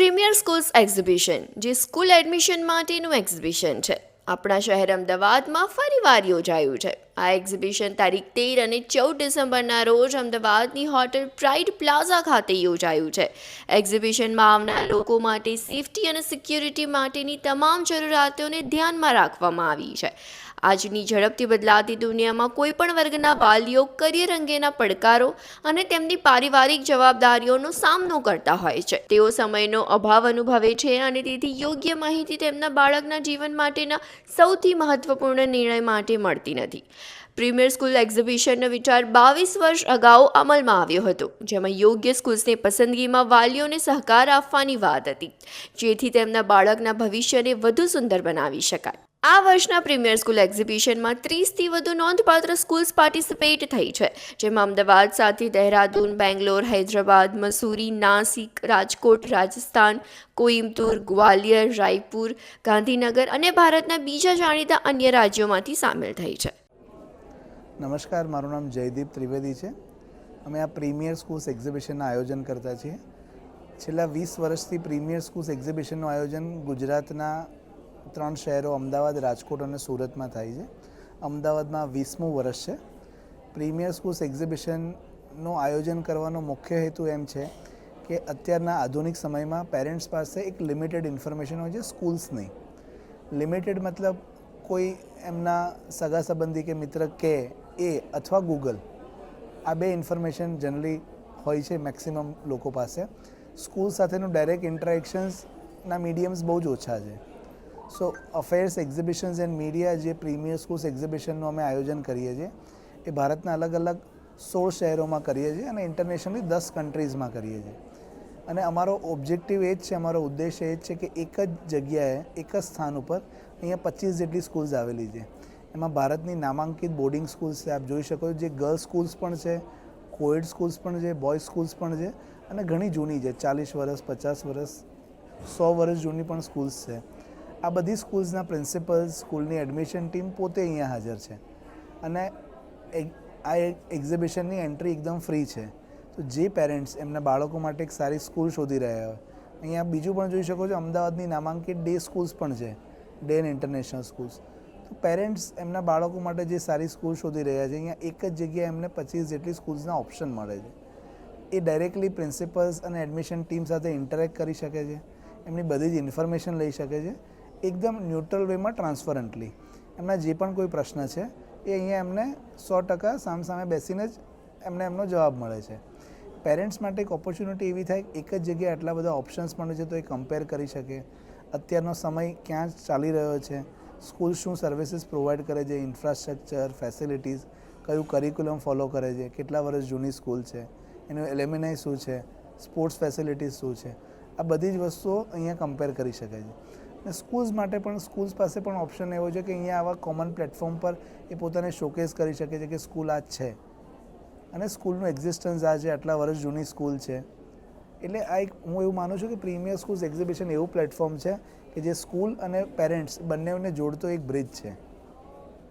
Premier schools exhibition જે school admission માટેનું exhibition છે આપણા શહેર અમદાવાદમાં ફરીવાર યોજાયું છે. આ એક્ઝિબિશન તારીખ 13 અને 14 ડિસેમ્બરના રોજ અમદાવાદની હોટેલ પ્રાઇડ પ્લાઝા ખાતે યોજાયું છે. એક્ઝિબિશનમાં આવનાર લોકો માટે સેફટી અને સિક્યુરિટી માટેની તમામ જરૂરિયાતોને ધ્યાનમાં રાખવામાં આવી છે. આજની ઝડપથી બદલાતી દુનિયામાં કોઈપણ વર્ગના વાલીઓ કરિયર અંગેના પડકારો અને તેમની પારિવારિક જવાબદારીઓનો સામનો કરતા હોય છે. તેઓ સમયનો અભાવ અનુભવે છે અને તેથી યોગ્ય માહિતી તેમના બાળકના જીવન માટેના સૌથી મહત્વપૂર્ણ નિર્ણય માટે મળતી નથી. પ્રીમિયર સ્કૂલ એક્ઝિબિશનનો વિચાર 22 વર્ષ અગાઉ અમલમાં આવ્યો હતો, જેમાં યોગ્ય સ્કૂલ્સની પસંદગીમાં વાલીઓને સહકાર આપવાની વાત હતી, જેથી તેમના બાળકના ભવિષ્યને વધુ સુંદર બનાવી શકાય. આ વર્ષના પ્રીમિયર સ્કૂલ એક્ઝિબિશનમાં 30થી વધુ નોંધપાત્ર સ્કૂલ્સ પાર્ટિસિપેટ થઈ છે, જેમાં અમદાવાદ સાથે દહેરાદૂન, બેંગ્લોર, હૈદરાબાદ, મસૂરી, નાસિક, રાજકોટ, રાજસ્થાન, કોઈમ્બતુર, ગ્વાલિયર, રાયપુર, ગાંધીનગર અને ભારતના બીજા જાણીતા અન્ય રાજ્યોમાંથી સામેલ થઈ છે. નમસ્કાર, મારું નામ જયદીપ ત્રિવેદી છે. અમે આ પ્રીમિયર સ્કૂલ્સ એક્ઝિબિશનના આયોજન કરતા છીએ. છેલ્લા 20 વર્ષથી પ્રીમિયર સ્કૂલ્સ એક્ઝિબિશનનું આયોજન ગુજરાતના 3 શહેરો અમદાવાદ, રાજકોટ અને સુરતમાં થાય છે. અમદાવાદમાં 20મું વર્ષ છે. પ્રીમિયર સ્કૂલ્સ એક્ઝિબિશનનું આયોજન કરવાનો મુખ્ય હેતુ એમ છે કે અત્યારના આધુનિક સમયમાં પેરેન્ટ્સ પાસે એક લિમિટેડ ઇન્ફોર્મેશન હોય છે સ્કૂલ્સની. લિમિટેડ મતલબ કોઈ એમના સગા સંબંધી કે મિત્ર કે એ અથવા ગૂગલ, આ બે ઇન્ફોર્મેશન જનરલી હોય છે મેક્સિમમ લોકો પાસે. સ્કૂલ સાથેનું ડાયરેક્ટ ઇન્ટરેક્શન્સના મીડિયમ્સ બહુ જ ઓછા છે. સો અફેર્સ, એક્ઝિબિશન્સ એન્ડ મીડિયા જે પ્રીમિયર સ્કૂલ્સ એક્ઝિબિશનનું અમે આયોજન કરીએ છીએ એ ભારતના અલગ અલગ 16 શહેરોમાં કરીએ છીએ અને ઇન્ટરનેશનલી 10 કન્ટ્રીઝમાં કરીએ છીએ. અને અમારો ઓબ્જેક્ટિવ એ જ છે, અમારો ઉદ્દેશ્ય એ જ છે કે એક જ જગ્યાએ, એક જ સ્થાન ઉપર અહીંયા 25 જેટલી સ્કૂલ્સ આવેલી છે. એમાં ભારતની નામાંકિત બોર્ડિંગ સ્કૂલ્સ છે, આપ જોઈ શકો છો, જે ગર્લ્સ સ્કૂલ્સ પણ છે, કોએડ સ્કૂલ્સ પણ છે, બોયઝ સ્કૂલ્સ પણ છે અને ઘણી જૂની છે, 40 વર્ષ, 50 વર્ષ, 100 વર્ષ જૂની પણ સ્કૂલ્સ છે. આ બધી સ્કૂલ્સના પ્રિન્સિપલ્સ, સ્કૂલની એડમિશન ટીમ પોતે અહીંયા હાજર છે અને આ એક્ઝિબિશનની એન્ટ્રી એકદમ ફ્રી છે. તો જે પેરેન્ટ્સ એમના બાળકો માટે એક સારી સ્કૂલ શોધી રહ્યા હોય, અહીંયા બીજું પણ જોઈ શકો છો, અમદાવાદની નામાંકિત ડે સ્કૂલ્સ પણ છે, ડે એન્ડ ઇન્ટરનેશનલ સ્કૂલ્સ. તો પેરેન્ટ્સ એમના બાળકો માટે જે સારી સ્કૂલ શોધી રહ્યા છે, અહીંયા એક જ જગ્યાએ એમને 25 જેટલી સ્કૂલ્સના ઓપ્શન મળે છે. એ ડાયરેક્ટલી પ્રિન્સિપલ્સ અને એડમિશન ટીમ સાથે ઇન્ટરેક્ટ કરી શકે છે, એમની બધી જ ઇન્ફોર્મેશન લઈ શકે છે, એકદમ ન્યુટ્રલ વેમાં, ટ્રાન્સપરન્ટલી. એમના જે પણ કોઈ પ્રશ્ન છે એ અહીંયા એમને 100% સામસામે બેસીને જ એમને એમનો જવાબ મળે છે. પેરેન્ટ્સ માટે એક ઓપોર્ચ્યુનિટી એવી થાય, એક જ જગ્યાએ આટલા બધા ઓપ્શન્સ મળે છે તો એ કમ્પેર કરી શકે, અત્યારનો સમય ક્યાં ચાલી રહ્યો છે, સ્કૂલ શું સર્વિસીસ પ્રોવાઈડ કરે છે, ઇન્ફ્રાસ્ટ્રક્ચર, ફેસિલિટીઝ, કયું કરિક્યુલમ ફોલો કરે છે, કેટલા વર્ષ જૂની સ્કૂલ છે, એનું એલ્યુમિનાઈ શું છે, સ્પોર્ટ્સ ફેસિલિટીઝ શું છે, આ બધી જ વસ્તુઓ અહીંયા કમ્પેર કરી શકે છે. અને સ્કૂલ્સ માટે પણ, સ્કૂલ્સ પાસે પણ ઓપ્શન એવો છે કે અહીંયા આવા કોમન પ્લેટફોર્મ પર એ પોતાને શોકેસ કરી શકે છે કે સ્કૂલ આ જ છે અને સ્કૂલનું એક્ઝિસ્ટન્સ આ છે, આટલા વર્ષ જૂની સ્કૂલ છે. એટલે આ એક, હું એવું માનું છું કે પ્રીમિયર સ્કૂલ્સ એક્ઝિબિશન એવું પ્લેટફોર્મ છે કે જે સ્કૂલ અને પેરેન્ટ્સ બંનેને જોડતો એક બ્રિજ છે.